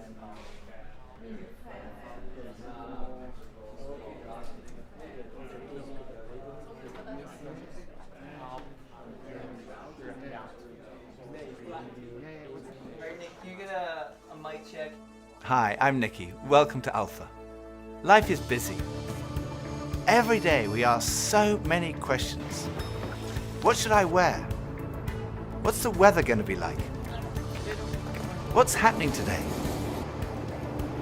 Nick, can you get a mic check? Hi, I'm Nicky. Welcome to Alpha. Life is busy. Every day we ask so many questions. What should I wear? What's the weather going to be like? What's happening today?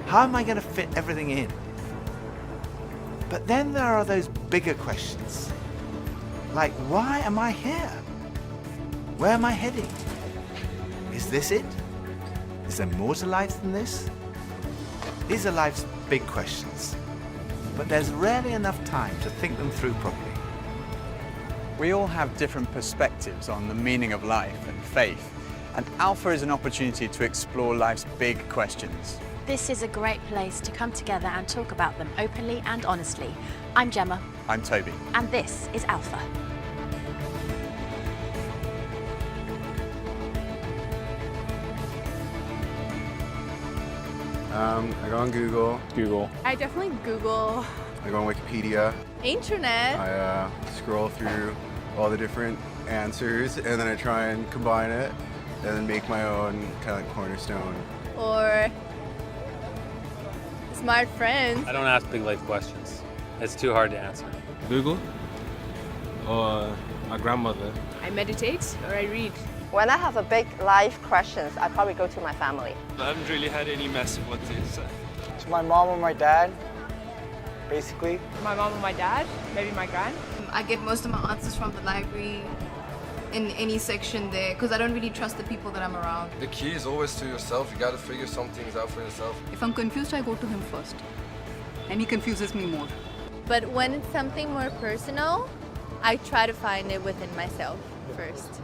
How am I going to fit everything in? But then there are those bigger questions. Like, why am I here? Where am I heading? Is this it? Is there more to life than this? These are life's big questions, but there's rarely enough time to think them through properly. We all have different perspectives on the meaning of life and faith, and Alpha is an opportunity to explore life's big questions. This is a great place to come together and talk about them openly and honestly. I'm Gemma. I'm Toby. And this is Alpha. I go on Google. I definitely Google. I go on Wikipedia. Internet. I scroll through all the different answers and then I try and combine it and then make my own kind of like cornerstone. Or smart friends. I don't ask big life questions. It's too hard to answer. Google or my grandmother. I meditate or I read. When I have a big life questions, I probably go to my family. I haven't really had any massive ones to To my mom or my dad, basically. My mom or my dad, maybe my grand. I get most of my answers from the library in any section there because I don't really trust the people that I'm around. The key is always to yourself. You got to figure some things out for yourself. If I'm confused, I go to him first. And he confuses me more. But when it's something more personal, I try to find it within myself first.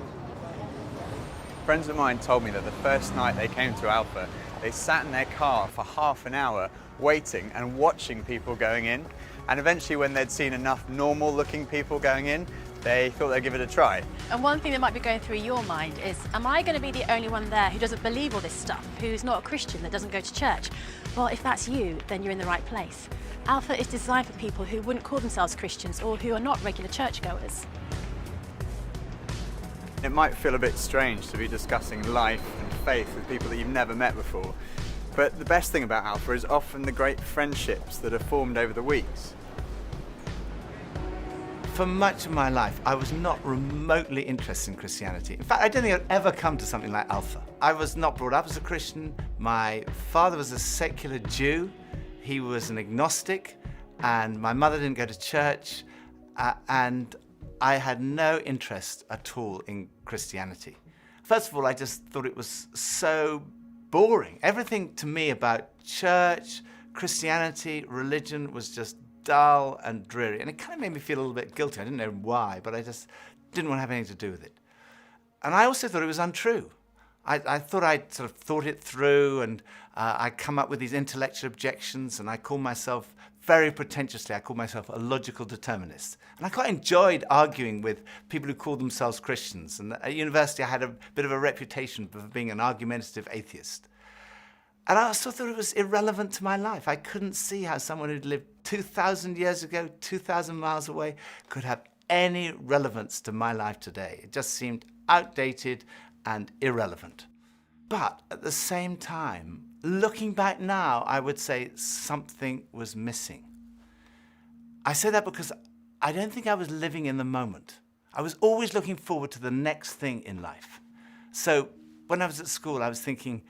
Friends of mine told me that the first night they came to Alpha, they sat in their car for half an hour waiting and watching people going in. And eventually when they'd seen enough normal looking people going in, they thought they'd give it a try. And one thing that might be going through your mind is, am I going to be the only one there who doesn't believe all this stuff, who's not a Christian, that doesn't go to church? Well, if that's you, then you're in the right place. Alpha is designed for people who wouldn't call themselves Christians or who are not regular churchgoers. It might feel a bit strange to be discussing life and faith with people that you've never met before, but the best thing about Alpha is often the great friendships that are formed over the weeks. For much of my life, I was not remotely interested in Christianity. In fact, I don't think I'd ever come to something like Alpha. I was not brought up as a Christian. My father was a secular Jew. He was an agnostic, and my mother didn't go to church, and I had no interest at all in Christianity. First of all, I just thought it was so boring. Everything to me about church, Christianity, religion was just dull and dreary. And it kind of made me feel a little bit guilty. I didn't know why, but I just didn't want to have anything to do with it. And I also thought it was untrue. I thought I'd sort of thought it through, and I'd come up with these intellectual objections, and I called myself, very pretentiously, I called myself a logical determinist. And I quite enjoyed arguing with people who called themselves Christians. And at university, I had a bit of a reputation for being an argumentative atheist. And I also thought it was irrelevant to my life. I couldn't see how someone who'd lived 2,000 years ago, 2,000 miles away, could have any relevance to my life today. It just seemed outdated and irrelevant. But at the same time, looking back now, I would say something was missing. I say that because I don't think I was living in the moment. I was always looking forward to the next thing in life. So when I was at school, I was thinking,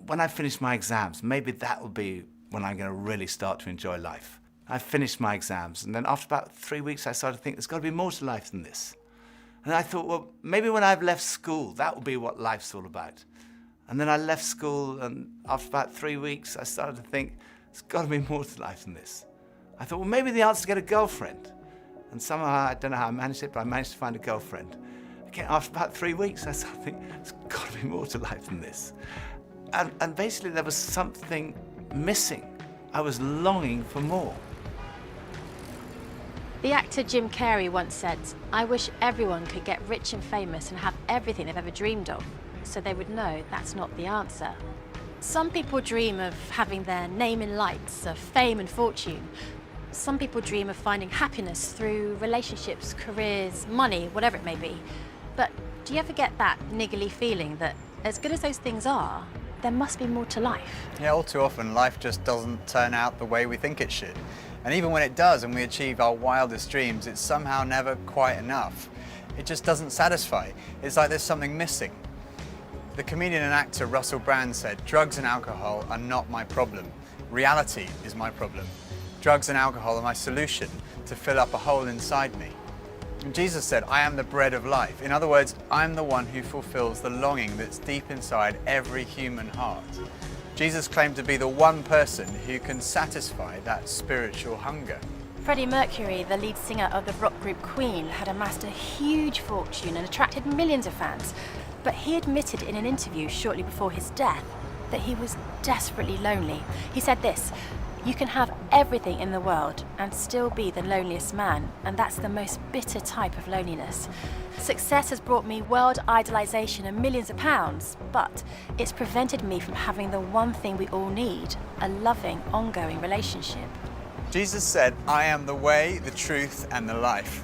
when I finish my exams, maybe that will be when I'm going to really start to enjoy life. I finished my exams, and then after about 3 weeks, I started to think there's got to be more to life than this. And I thought, well, maybe when I've left school, that will be what life's all about. And then I left school, and after about 3 weeks, I started to think, there's got to be more to life than this. I thought, well, maybe the answer is to get a girlfriend. And somehow, I don't know how I managed it, but I managed to find a girlfriend. Again, after about 3 weeks, I started to think, there's got to be more to life than this. And basically, there was something missing. I was longing for more. The actor Jim Carrey once said, "I wish everyone could get rich and famous and have everything they've ever dreamed of, so they would know that's not the answer." Some people dream of having their name in lights, of fame and fortune. Some people dream of finding happiness through relationships, careers, money, whatever it may be. But do you ever get that niggly feeling that as good as those things are, there must be more to life? Yeah, all too often life just doesn't turn out the way we think it should. And even when it does and we achieve our wildest dreams, it's somehow never quite enough. It just doesn't satisfy. It's like there's something missing. The comedian and actor Russell Brand said, "Drugs and alcohol are not my problem. Reality is my problem. Drugs and alcohol are my solution to fill up a hole inside me." And Jesus said, "I am the bread of life." In other words, I'm the one who fulfills the longing that's deep inside every human heart. Jesus claimed to be the one person who can satisfy that spiritual hunger. Freddie Mercury, the lead singer of the rock group Queen, had amassed a huge fortune and attracted millions of fans. But he admitted in an interview shortly before his death that he was desperately lonely. He said this, "You can have everything in the world and still be the loneliest man, and that's the most bitter type of loneliness. Success has brought me world idolization and millions of pounds, but it's prevented me from having the one thing we all need, a loving, ongoing relationship." Jesus said, "I am the way, the truth, and the life."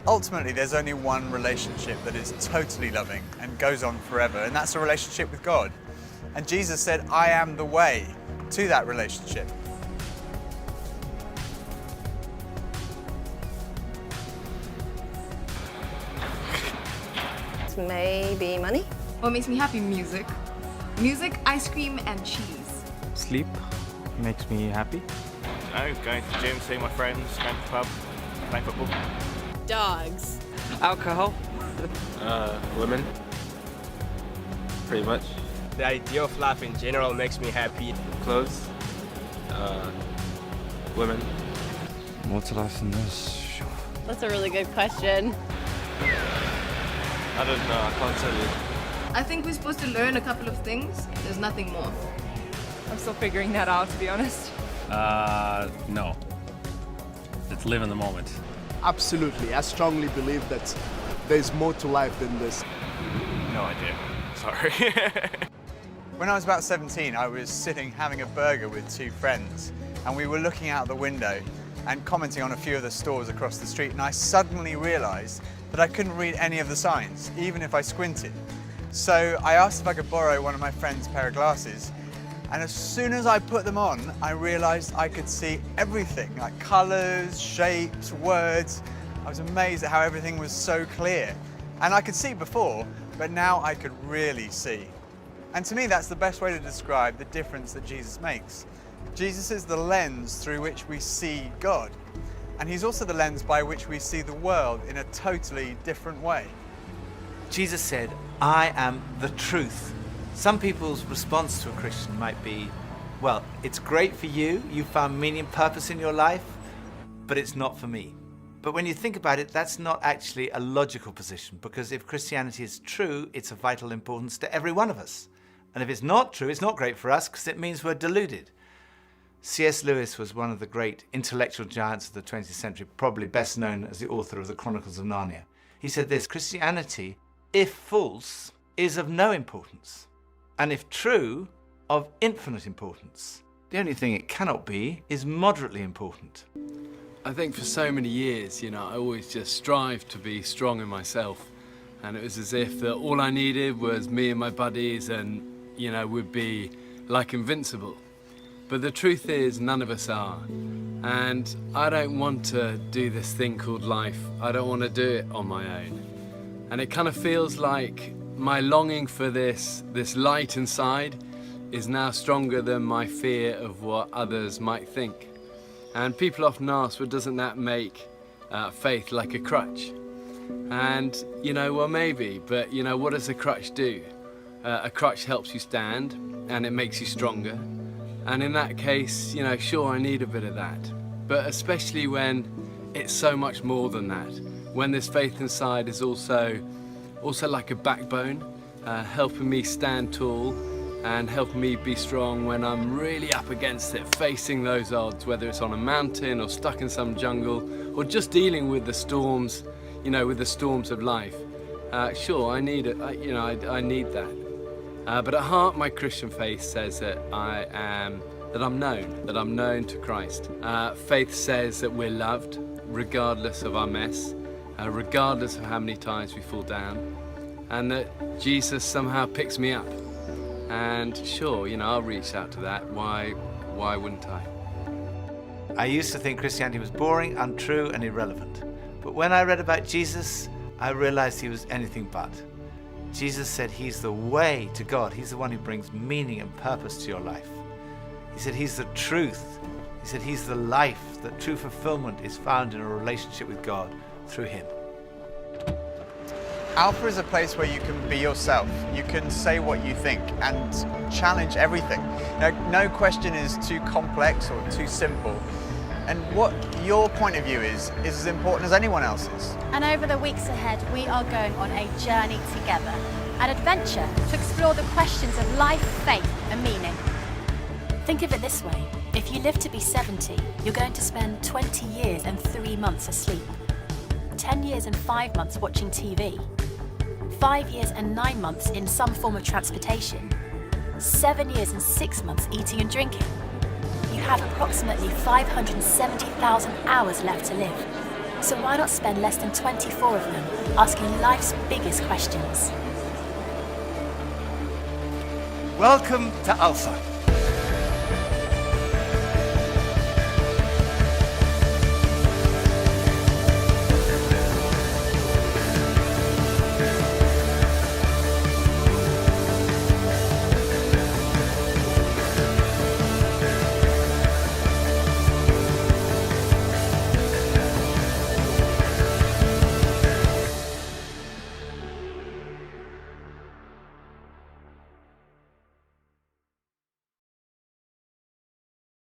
Ultimately, there's only one relationship that is totally loving and goes on forever, and that's a relationship with God. And Jesus said, "I am the way to that relationship." Maybe money? What makes me happy? Music. Music, ice cream, and cheese. Sleep makes me happy. Going to the gym, seeing my friends, going to the pub, playing football. Dogs. Alcohol. Women. Pretty much. The idea of life in general makes me happy. Clothes. Women. More to life than this. That's a really good question. I don't know, I can't tell you. I think we're supposed to learn a couple of things. There's nothing more. I'm still figuring that out, to be honest. No. Let's live in the moment. Absolutely. I strongly believe that there's more to life than this. No idea. Sorry. When I was about 17, I was sitting having a burger with two friends, and we were looking out the window and commenting on a few of the stores across the street, and I suddenly realized that I couldn't read any of the signs, even if I squinted. So I asked if I could borrow one of my friend's pair of glasses, and as soon as I put them on, I realized I could see everything, like colors, shapes, words. I was amazed at how everything was so clear. And I could see before, but now I could really see. And to me, that's the best way to describe the difference that Jesus makes. Jesus is the lens through which we see God. And he's also the lens by which we see the world in a totally different way. Jesus said, "I am the truth." Some people's response to a Christian might be, well, it's great for you, you found meaning and purpose in your life, but it's not for me. But when you think about it, that's not actually a logical position, because if Christianity is true, it's of vital importance to every one of us. And if it's not true, it's not great for us, because it means we're deluded. C.S. Lewis was one of the great intellectual giants of the 20th century, probably best known as the author of the Chronicles of Narnia. He said this, "Christianity, if false, is of no importance, and if true, of infinite importance. The only thing it cannot be is moderately important." I think for so many years, I always just strived to be strong in myself. And it was as if that all I needed was me and my buddies and, we'd be like invincible. But the truth is, none of us are. And I don't want to do this thing called life. I don't want to do it on my own. And it kind of feels like my longing for this light inside is now stronger than my fear of what others might think. And people often ask, well, doesn't that make faith like a crutch? And, well, maybe, but, what does a crutch do? A crutch helps you stand, and it makes you stronger. And in that case, sure, I need a bit of that. But especially when it's so much more than that. When this faith inside is also like a backbone, helping me stand tall and helping me be strong when I'm really up against it, facing those odds, whether it's on a mountain or stuck in some jungle or just dealing with the storms, with the storms of life. Sure, I need it. I need that. But at heart, my Christian faith says that I'm known to Christ. Faith says that we're loved, regardless of our mess, regardless of how many times we fall down, and that Jesus somehow picks me up. And sure, I'll reach out to that. Why wouldn't I? I used to think Christianity was boring, untrue, and irrelevant. But when I read about Jesus, I realized he was anything but. Jesus said he's the way to God. He's the one who brings meaning and purpose to your life. He said he's the truth. He said he's the life, that true fulfillment is found in a relationship with God through him. Alpha is a place where you can be yourself. You can say what you think and challenge everything. No question is too complex or too simple. And what your point of view is as important as anyone else's. And over the weeks ahead, we are going on a journey together, an adventure to explore the questions of life, faith, and meaning. Think of it this way. If you live to be 70, you're going to spend 20 years and 3 months asleep, 10 years and 5 months watching TV, 5 years and 9 months in some form of transportation, 7 years and 6 months eating and drinking. You have approximately 570,000 hours left to live. So why not spend less than 24 of them asking life's biggest questions? Welcome to Alpha.